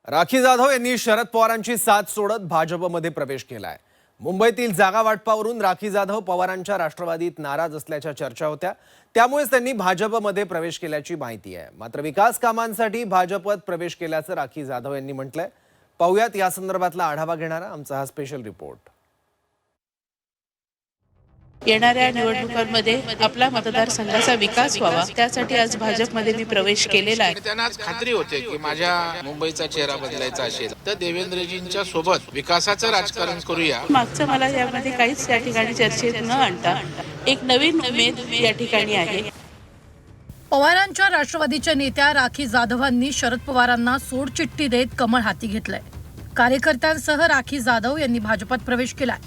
राखी जाधव यांनी शरद पवारांची साथ सोडत भाजपमध्ये प्रवेश केलाय। मुंबईतील जागा वाटपावरून राखी जाधव पवारांच्या राष्ट्रवादीत नाराज असल्याच्या चर्चा होत्या, त्यामुळेच त्यांनी भाजपमध्ये प्रवेश केल्याची माहिती आहे। मात्र विकास कामांसाठी भाजपत प्रवेश केल्याचं राखी जाधव यांनी म्हटलंय। पाहुयात या संदर्भातला आढावा घेणारा आमचा हा स्पेशल रिपोर्ट। येणाऱ्या निवडणुकांमध्ये आपला मतदारसंघाचा विकास व्हावा, त्यासाठी आज भाजपमध्ये मी प्रवेश केलेला आहे। त्यांना आज खात्री होते की माझ्या मुंबईचा चेहरा बदलायचा असेल तर देवेंद्रजींच्या सोबत विकासाचं राजकारण करूया। मागचं मला यामध्ये काहीच या ठिकाणी चर्चेत न आणता एक नवीन उमेद या ठिकाणी आहे। पवारांच्या राष्ट्रवादीच्या नेत्या राखी जाधवांनी शरद पवारांना सोडचिठ्ठी देत कमळ हाती घेतलंय। कार्यकर्त्यांसह राखी जाधव यांनी भाजपात प्रवेश केलाय,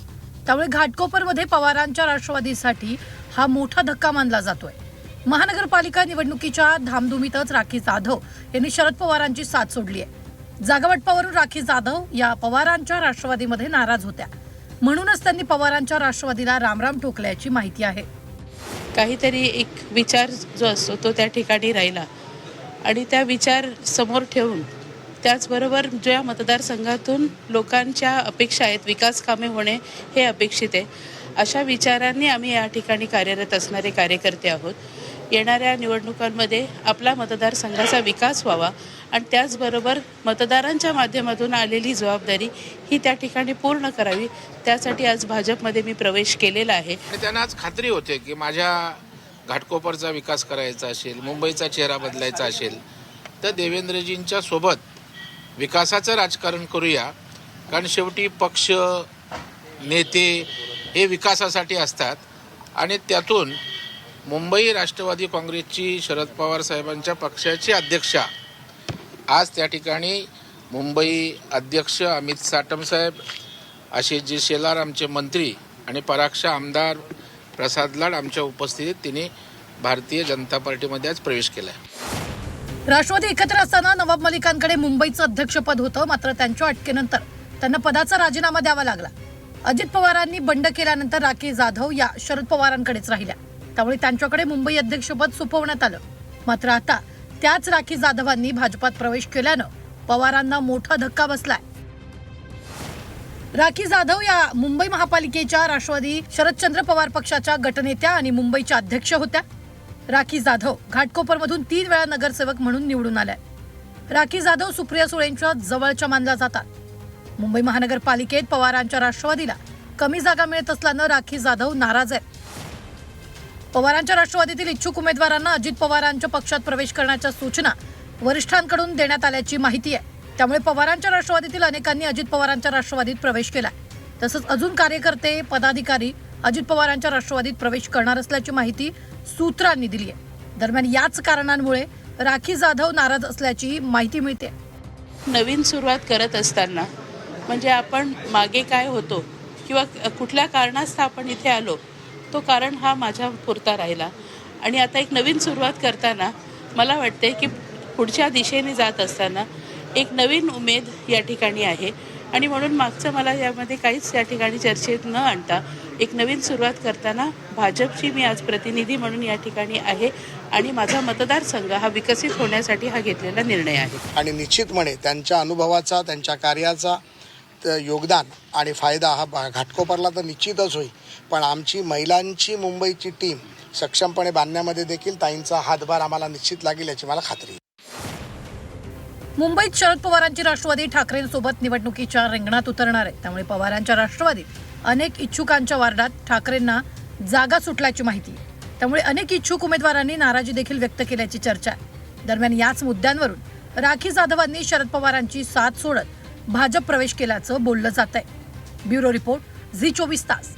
त्यामुळे घाटकोपरमध्ये पवारांच्या राष्ट्रवादीसाठी हा मोठा धक्का मानला जातोय। महानगरपालिका निवडणुकीच्या धामधुमीतच राखी जाधव यांनी शरद पवारांची साथ सोडली आहे। जागावाटपावरून राखी जाधव या पवारांच्या राष्ट्रवादीमध्ये नाराज होत्या, म्हणूनच त्यांनी पवारांच्या राष्ट्रवादीला रामराम ठोकल्याची माहिती आहे। काहीतरी एक विचार जो असतो तो त्या ठिकाणी राहिला आणि त्या विचार समोर ठेवून त्याचबरोबर ज्या मतदारसंघातून लोकांच्या अपेक्षा आहेत, विकास कामे होणे हे अपेक्षित आहे, अशा विचारांनी आम्ही या ठिकाणी कार्यरत असणारे कार्यकर्ते आहोत। येणाऱ्या निवडणुकांमध्ये आपला मतदारसंघाचा विकास व्हावा आणि त्याचबरोबर मतदारांच्या माध्यमातून आलेली जबाबदारी ही त्या ठिकाणी पूर्ण करावी, त्यासाठी आज भाजपमध्ये मी प्रवेश केलेला आहे। त्यांना आज खात्री होते की माझ्या घाटकोपरचा विकास करायचा असेल, मुंबईचा चेहरा बदलायचा असेल तर देवेंद्रजींच्या सोबत विकासाचं राजकारण करूया। कारण शेवटी पक्ष नेते हे विकासासाठी असतात आणि त्यातून मुंबई राष्ट्रवादी काँग्रेसची शरद पवार साहेबांच्या पक्षाची अध्यक्षा आज त्या ठिकाणी मुंबई अध्यक्ष अमित साटम साहेब, आशिषजी शेलार आमचे मंत्री आणि पराक्ष आमदार प्रसाद लाड आमच्या उपस्थितीत तिने भारतीय जनता पार्टीमध्ये आज प्रवेश केला आहे। राष्ट्रवादी एकत्र असताना नवाब मलिकांकडे मुंबईचं अध्यक्षपद होतं, मात्र त्यांच्या अटकेनंतर त्यांना पदाचा राजीनामा द्यावा लागला। अजित पवारांनी बंड केल्यानंतर राखी जाधव या शरद पवारांकडेच राहिल्या, त्यामुळे त्यांच्याकडे मुंबई अध्यक्षपद सोपवण्यात आलं। मात्र आता त्याच राखी जाधवांनी भाजपात प्रवेश केल्यानं पवारांना मोठा धक्का बसलाय। राखी जाधव या मुंबई महापालिकेच्या राष्ट्रवादी शरदचंद्र पवार पक्षाच्या गटनेत्या आणि मुंबईच्या अध्यक्ष होत्या। राखी जाधव घाटकोपरमधून 3 वेळा नगरसेवक म्हणून निवडून आल्या। राखी जाधव सुप्रिया सुळेंच्या जवळच्या मानल्या जातात। मुंबई महानगरपालिकेत पवारांच्या राष्ट्रवादीला कमी जागा मिळत असल्यानं राखी जाधव नाराज आहेत। पवारांच्या राष्ट्रवादीतील इच्छुक उमेदवारांना अजित पवारांच्या पक्षात प्रवेश करण्याच्या सूचना वरिष्ठांकडून देण्यात आल्याची माहिती आहे, त्यामुळे पवारांच्या राष्ट्रवादीतील अनेकांनी अजित पवारांच्या राष्ट्रवादीत प्रवेश केलाय। तसंच अजून कार्यकर्ते पदाधिकारी अजित पवारांच्या राष्ट्रवादीत प्रवेश करणार असल्याची माहिती सूत्रांनी दिली आहे। दरम्यान याच कारणांमुळे राखी जाधव नाराज असल्याची माहिती मिळते। नवीन सुरुवात करत असताना म्हणजे आपण मागे काय होतो किंवा कुठल्या कारणास्तव आपण इथे आलो, तो कारण हा माझ्या पुरता राहिला आणि आता एक नवीन सुरुवात करताना मला वाटते की पुढच्या दिशेने जात असताना एक नवीन उमेद या ठिकाणी आहे आणि म्हणून मागचं मला यामध्ये काहीच या ठिकाणी चर्चेत न आणता एक नवीन सुरुवात करताना भाजपची मी आज प्रतिनिधी म्हणून या ठिकाणी आहे आणि माझा मतदारसंघ हा विकसित होण्यासाठी हा घेतलेला निर्णय आहे। आणि निश्चितपणे त्यांच्या अनुभवाचा, त्यांच्या कार्याचा योगदान आणि फायदा हा घाटकोपरला तर निश्चितच होईल, पण आमची महिलांची मुंबईची टीम सक्षमपणे बांधण्यामध्ये देखील ताईंचा हातभार आम्हाला निश्चित लागेल याची मला खात्री आहे। मुंबईत शरद पवारांची राष्ट्रवादी ठाकरेंसोबत निवडणुकीच्या रिंगणात उतरणार आहे, त्यामुळे पवारांच्या राष्ट्रवादीत अनेक इच्छुकांच्या वार्डात ठाकरेंना जागा सुटल्याची माहिती आहे, त्यामुळे अनेक इच्छुक उमेदवारांनी नाराजी देखील व्यक्त केल्याची चर्चा आहे। दरम्यान याच मुद्द्यांवरून राखी जाधवांनी शरद पवारांची साथ सोडत भाजप प्रवेश केल्याचं बोललं जात आहे। ब्युरो रिपोर्ट, झी 24 तास।